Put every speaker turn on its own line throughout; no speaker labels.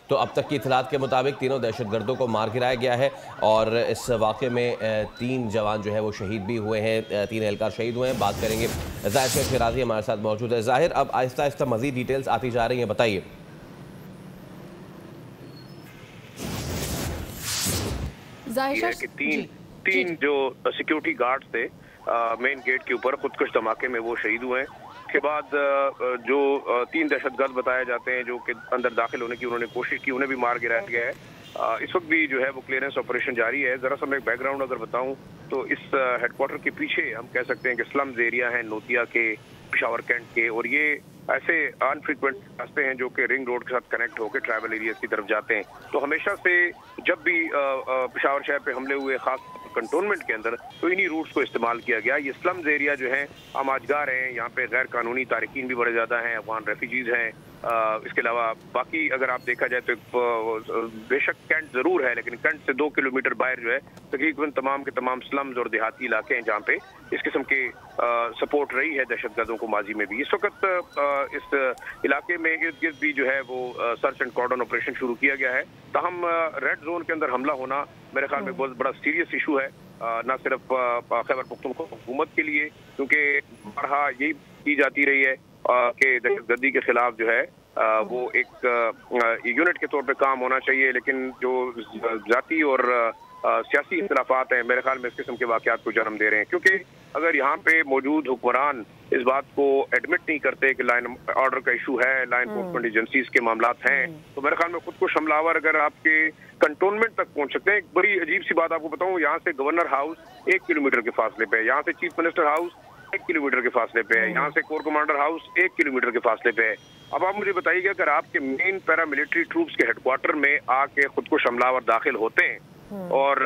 تو اب تک کی اطلاعات کے مطابق تینوں دہشت گردوں کو مار گرایا گیا ہے اور اس واقعے میں 3 جوان جو ہے وہ شہید بھی ہوئے ہیں، 3 اہلکار شہید ہوئے ہیں۔ بات کریں گے ظاہر شیرازی ہمارے ساتھ موجود ہے۔ ظاہر، اب آہستہ آہستہ مزید ڈیٹیلز آتی جا رہی ہیں، بتائیے۔
یہ ہے کہ تین جو سیکیورٹی گارڈز تھے مین گیٹ کے اوپر خودکش دھماکے میں وہ شہید ہوئے ہیں۔ اس کے بعد جو 3 دہشت گرد بتائے جاتے ہیں جو کہ اندر داخل ہونے کی انہوں نے کوشش کی، انہیں بھی مار گرایا گیا ہے۔ اس وقت بھی جو ہے وہ کلیئرنس آپریشن جاری ہے۔ ذرا سا میں بیک گراؤنڈ اگر بتاؤں تو اس ہیڈ کوارٹر کے پیچھے ہم کہہ سکتے ہیں کہ سلمز ایریا ہیں نوتیا کے، پشاور کینٹ کے، اور یہ ایسے انفریکوینٹ راستے ہیں جو کہ رنگ روڈ کے ساتھ کنیکٹ ہو کے ٹریول ایریاز کی طرف جاتے ہیں۔ تو ہمیشہ سے جب بھی پشاور شہر پہ حملے ہوئے، خاص کنٹونمنٹ کے اندر، تو انہی روٹس کو استعمال کیا گیا۔ یہ سلمز ایریا جو ہیں آماجگار ہیں، یہاں پہ غیر قانونی تارکین بھی بڑے زیادہ ہیں، افغان ریفیوجیز ہیں۔ اس کے علاوہ باقی اگر آپ دیکھا جائے تو بے شک کینٹ ضرور ہے، لیکن کینٹ سے 2 کلومیٹر باہر جو ہے تقریباً تمام کے تمام سلمز اور دیہاتی علاقے ہیں جہاں پہ اس قسم کے سپورٹ رہی ہے دہشت گردوں کو ماضی میں بھی۔ اس وقت اس علاقے میں ارد گرد بھی جو ہے وہ سرچ اینڈ کارڈن آپریشن شروع کیا گیا ہے۔ تاہم ریڈ زون کے اندر حملہ ہونا میرے خیال میں بہت بڑا سیریس ایشو ہے، نہ صرف خیبر پختونخوا حکومت کے لیے، کیونکہ بارہا یہی کی جاتی رہی ہے کہ دہشت گردی کے خلاف جو ہے وہ ایک یونٹ کے طور پہ کام ہونا چاہیے، لیکن جو ذاتی اور سیاسی اختلافات ہیں میرے خیال میں اس قسم کے واقعات کو جنم دے رہے ہیں۔ کیونکہ اگر یہاں پہ موجود حکمران اس بات کو ایڈمٹ نہیں کرتے کہ لائن آرڈر کا ایشو ہے، لائن انفورسمنٹ ایجنسیز کے معاملات ہیں، تو میرے خیال میں خود کو حملہ آور اگر آپ کے کنٹونمنٹ تک پہنچ سکتے ہیں۔ ایک بڑی عجیب سی بات آپ کو بتاؤں، یہاں سے گورنر ہاؤس 1 کلومیٹر کے فاصلے پہ ہے، یہاں سے چیف منسٹر ہاؤس 1 کلومیٹر کے فاصلے پہ ہے، یہاں سے کور کمانڈر ہاؤس 1 کلومیٹر کے فاصلے پہ ہے۔ اب آپ مجھے بتائیے کہ اگر آپ کے مین پیرا ملٹری ٹروپس کے ہیڈ کوارٹر میں آ کے خود کو حملہ آور داخل ہوتے ہیں، اور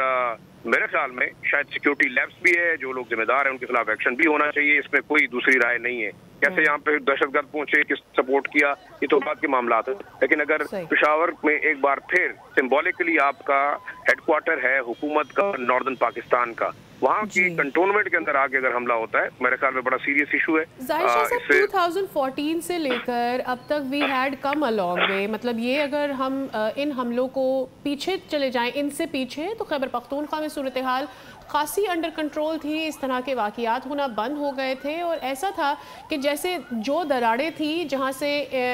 میرے خیال میں شاید سیکیورٹی لیبس بھی ہے، جو لوگ ذمہ دار ہیں ان کے خلاف ایکشن بھی ہونا چاہیے، اس میں کوئی دوسری رائے نہیں ہے۔ کیسے یہاں پہ دہشت گرد پہنچے، کس سپورٹ کیا، یہ تو بات کے معاملات ہیں، لیکن اگر پشاور میں ایک بار پھر سمبولکلی آپ کا ہیڈ کوارٹر ہے حکومت کا ناردرن پاکستان کا، وہاں کی کنٹونمنٹ کے اندر آگے اگر حملہ ہوتا ہے میرے خیال میں بڑا سیریس ایشو ہے۔
ظاہر شاہ صاحب 2014 سے لے کر اب تک we had come a long way، مطلب یہ اگر ہم ان حملوں کو پیچھے چلے جائیں، ان سے پیچھے، تو خیبر پختونخوا میں صورتحال خاصی انڈر کنٹرول تھی، اس طرح کے واقعات ہونا بند ہو گئے تھے، اور ایسا تھا کہ جیسے جو دراڑیں تھی جہاں سے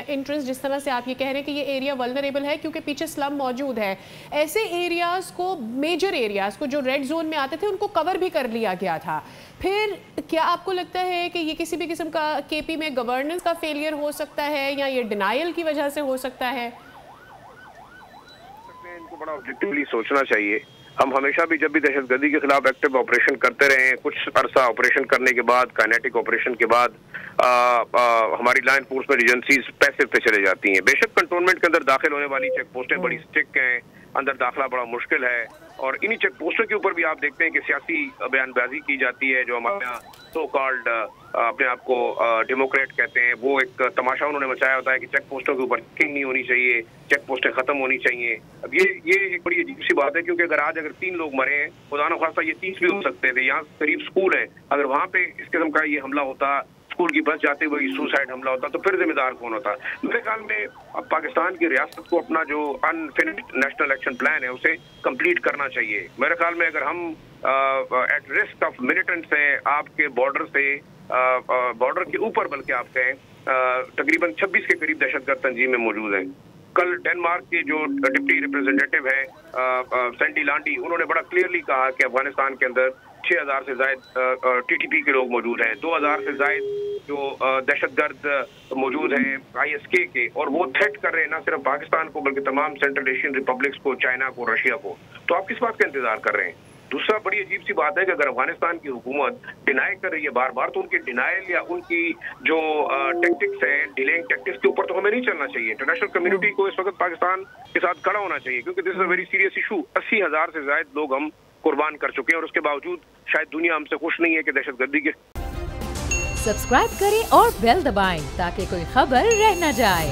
انٹرنس، جس طرح سے آپ یہ کہہ رہے ہیں کہ یہ ایریا ولنریبل ہے کیونکہ پیچھے سلم موجود ہے، ایسے ایریاز کو، میجر ایریاز کو جو ریڈ زون میں آتے تھے ان کو کور بھی کر لیا گیا تھا۔ پھر کیا آپ کو لگتا ہے کہ یہ کسی بھی قسم کا کے پی میں گورننس کا فیلئر ہو سکتا ہے، یا یہ ڈینائل کی وجہ سے ہو سکتا ہے؟
ان کو بڑا آبجیکٹیولی سوچنا چاہیے۔ ہم ہمیشہ بھی جب بھی دہشت گردی کے خلاف ایکٹیو آپریشن کرتے رہے ہیں، کچھ عرصہ آپریشن کرنے کے بعد، کائنیٹک آپریشن کے بعد ہماری لائن انفورسمنٹ ایجنسیز پیسے پہ چلے جاتی ہیں۔ بے شک کنٹونمنٹ کے اندر داخل ہونے والی چیک پوسٹیں بڑی اسٹرکٹ ہیں، اندر داخلہ بڑا مشکل ہے، اور انہی چیک پوسٹوں کے اوپر بھی آپ دیکھتے ہیں کہ سیاسی بیان بازی کی جاتی ہے، جو ہمارے یہاں سو کالڈ اپنے آپ کو ڈیموکریٹ کہتے ہیں، وہ ایک تماشا انہوں نے مچایا ہوتا ہے کہ چیک پوسٹوں کے اوپر چیکنگ نہیں ہونی چاہیے، چیک پوسٹیں ختم ہونی چاہیے۔ اب یہ ایک بڑی عجیب سی بات ہے، کیونکہ اگر آج 3 لوگ مرے ہیں، خدا نخواستہ یہ 30 بھی ہو سکتے تھے، یہاں قریب اسکول ہے، اگر وہاں پہ اس قسم کا یہ حملہ ہوتا، اسکول کی بس جاتے ہوئے سوسائڈ حملہ ہوتا، تو پھر ذمہ دار کون ہوتا؟ میرے خیال میں اب پاکستان کی ریاست کو اپنا جو انفنشڈ نیشنل ایکشن پلان ہے اسے کمپلیٹ کرنا چاہیے۔ میرے خیال میں اگر ہم ایٹ رسک آف ملیٹنٹس ہیں، آپ کے بارڈر سے، بارڈر کے اوپر بلکہ آپ کہیں، تقریباً 26 کے قریب دہشت گرد تنظیمیں موجود ہیں۔ کل ڈنمارک کے جو ڈپٹی ریپرزینٹیو ہیں سینڈی لانڈی، انہوں نے بڑا کلیئرلی کہا کہ افغانستان کے اندر 6000 سے زائد ٹی ٹی پی کے لوگ موجود ہیں، 2000 سے زائد جو دہشت گرد موجود ہیں ISK کے، اور وہ تھریٹ کر رہے ہیں نہ صرف پاکستان کو بلکہ تمام سینٹرل ایشین ریپبلکس کو، چائنا کو، رشیا کو۔ تو آپ کس بات کا انتظار کر رہے ہیں؟ دوسرا بڑی عجیب سی بات ہے کہ اگر افغانستان کی حکومت ڈینائی کر رہی ہے بار بار، تو ان کی ڈینائل یا ان کی جو ٹیکٹکس ہیں، ڈیلنگ ٹیکٹکس کے اوپر تو ہمیں نہیں چلنا چاہیے۔ انٹرنیشنل کمیونٹی کو اس وقت پاکستان کے ساتھ کھڑا ہونا چاہیے، کیونکہ دس از اے ویری سیریس ایشو۔ 80,000 سے زائد لوگ ہم قربان کر چکے ہیں، اور اس کے باوجود شاید دنیا ہم سے خوش نہیں ہے کہ دہشت گردی کے۔
سبسکرائب کریں اور بیل دبائیں تاکہ کوئی خبر رہ نہ جائے۔